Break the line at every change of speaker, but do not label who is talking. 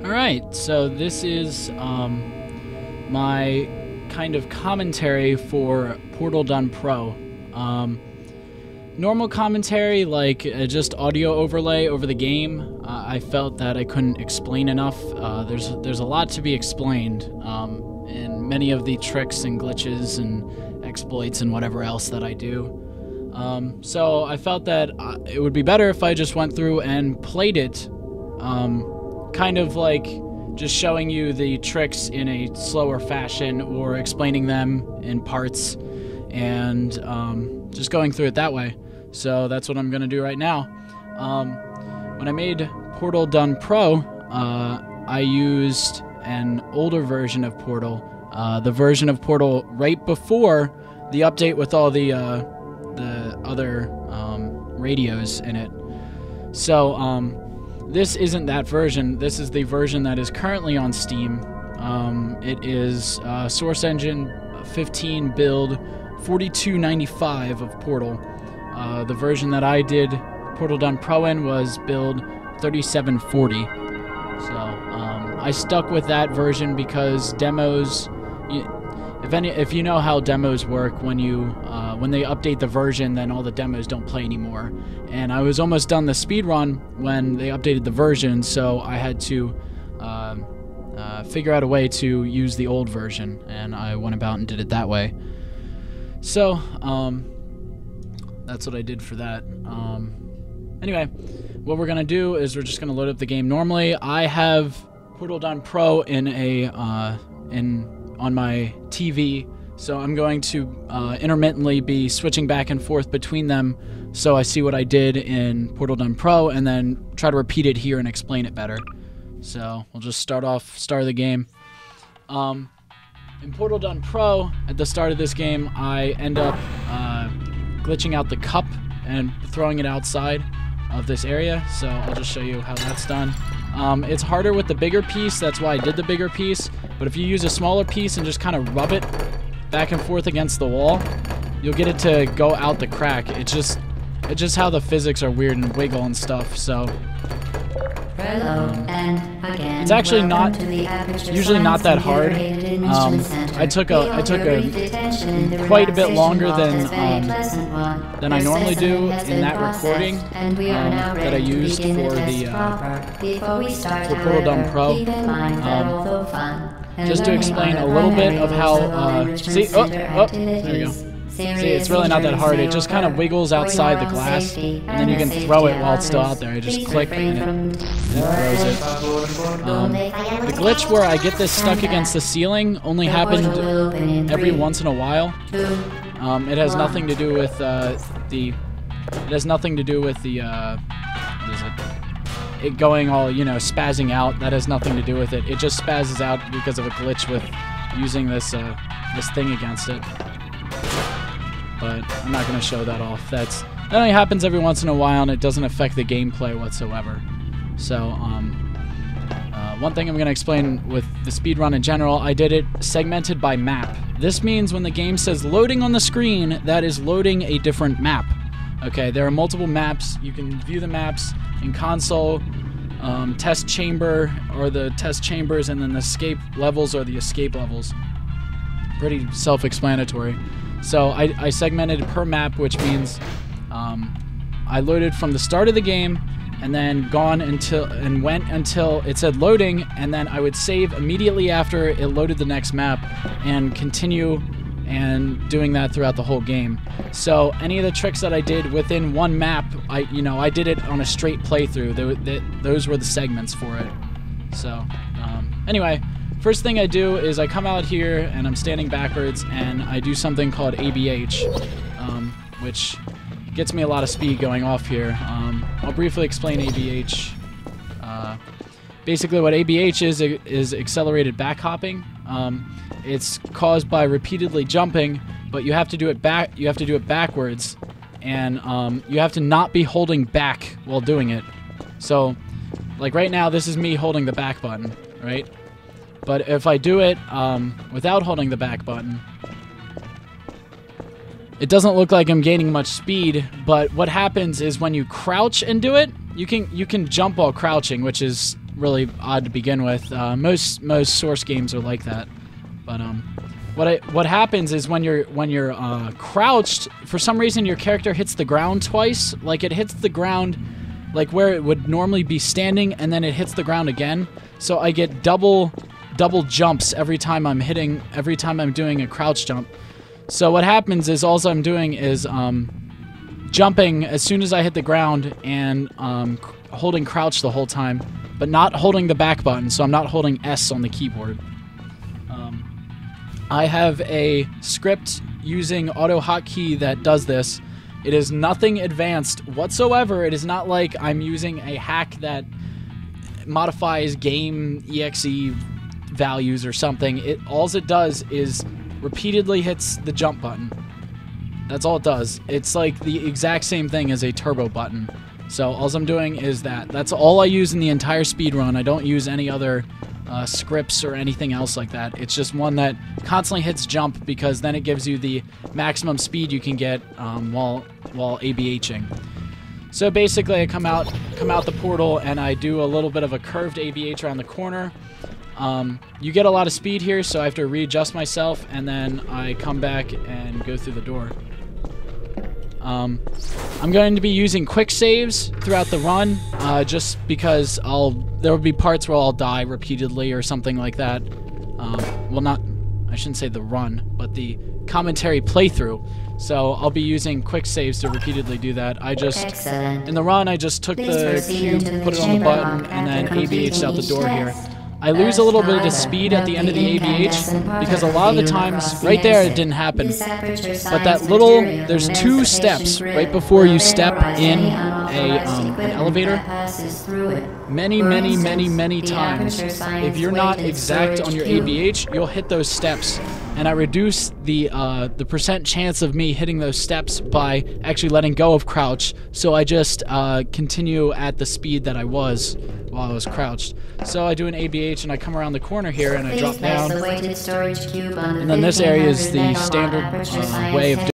Alright, so this is my kind of commentary for Portal Done Pro. Normal commentary, like just audio overlay over the game, I felt that I couldn't explain enough. There's a lot to be explained in many of the tricks and glitches and exploits and whatever else that I do. So I felt that it would be better if I just went through and played it, kind of like just showing you the tricks in a slower fashion or explaining them in parts and just going through it that way. So that's what I'm going to do right now. When I made Portal Done Pro, I used an older version of Portal, the version of Portal right before the update with all the other radios in it. So this isn't that version. This is the version that is currently on Steam. It is Source Engine 15 build 4295 of Portal. The version that I did Portal Done Pro in was build 3740. So I stuck with that version because demos, if you know how demos work, when they update the version, then all the demos don't play anymore. And I was almost done the speedrun when they updated the version, so I had to figure out a way to use the old version, and I went about and did it that way. So that's what I did for that. Anyway, what we're gonna do is we're just gonna load up the game normally. I have Portal Done Pro in on my TV, so I'm going to intermittently be switching back and forth between them, so I see what I did in Portal Done Pro and then try to repeat it here and explain it better. So we'll just start the game. In Portal Done Pro, at the start of this game, I end up glitching out the cup and throwing it outside of this area, so I'll just show you how that's done. It's harder with the bigger piece, that's why I did the bigger piece, but if you use a smaller piece and just kind of rub it back and forth against the wall, you'll get it to go out the crack. It's just how the physics are weird and wiggle and stuff, so...
Hello, and again,
it's actually usually not that hard. I took quite a bit longer than I normally do in that recording that I used for Portal Done Pro. Just to explain a little bit of how see, there we go. See, it's really not that hard. It just kind of wiggles outside the glass, and then you can throw it while it's still out there. You just click, and it throws it. The glitch where I get this stuck against the ceiling only happened every once in a while. It has nothing to do with what is it? It going all, spazzing out. That has nothing to do with it. It just spazzes out because of a glitch with using this thing against it. But I'm not going to show that off. That only happens every once in a while, and it doesn't affect the gameplay whatsoever. So, one thing I'm going to explain with the speedrun in general, I did it segmented by map. This means when the game says loading on the screen, that is loading a different map. Okay, there are multiple maps. You can view the maps in console, test chamber, or the test chambers, and then the escape levels, or the escape levels. Pretty self-explanatory. So I segmented per map, which means I loaded from the start of the game and then went until it said loading, and then I would save immediately after it loaded the next map and continue and doing that throughout the whole game. So any of the tricks that I did within one map, I did it on a straight playthrough. Those were the segments for it. So anyway. First thing I do is I come out here and I'm standing backwards and I do something called ABH, which gets me a lot of speed going off here. I'll briefly explain ABH. Basically what ABH is accelerated back hopping. It's caused by repeatedly jumping, but you have to do it backwards, and you have to not be holding back while doing it. So, like right now, this is me holding the back button, right? But if I do it without holding the back button, it doesn't look like I'm gaining much speed, but what happens is when you crouch and do it, you can jump while crouching, which is really odd to begin with. Most source games are like that. But what happens is when you're crouched, for some reason your character hits the ground twice. Like it hits the ground like where it would normally be standing, and then it hits the ground again. So I get double jumps every time I'm doing a crouch jump. So what happens is all I'm doing is jumping as soon as I hit the ground and holding crouch the whole time, but not holding the back button, so I'm not holding S on the keyboard. I have a script using auto hotkey that does this. It is nothing advanced whatsoever. It is not like I'm using a hack that modifies game exe values or something. All it does is repeatedly hits the jump button. That's all it does. It's like the exact same thing as a turbo button. So all I'm doing is that. That's all I use in the entire speedrun. I don't use any other scripts or anything else like that. It's just one that constantly hits jump, because then it gives you the maximum speed you can get while ABHing. So basically I come out the portal and I do a little bit of a curved ABH around the corner. You get a lot of speed here, so I have to readjust myself, and then I come back and go through the door. I'm going to be using quick saves throughout the run, just because there will be parts where I'll die repeatedly or something like that. Well, I shouldn't say the run, but the commentary playthrough. So I'll be using quick saves to repeatedly do that.
Excellent.
In the run, I just took the cube, put it on the button, and then ABH'd out the door here. I lose a little bit of speed at the end of the ABH, because a lot of the times, right there, it didn't happen. But there's 2 steps right before you step in an elevator. Many times, if you're not exact on your ABH, you'll hit those steps. And I reduce the percent chance of me hitting those steps by actually letting go of crouch, so I just continue at the speed that I was while I was crouched. So I do an ABH and I come around the corner here and I drop down. And then this area is the standard way of doing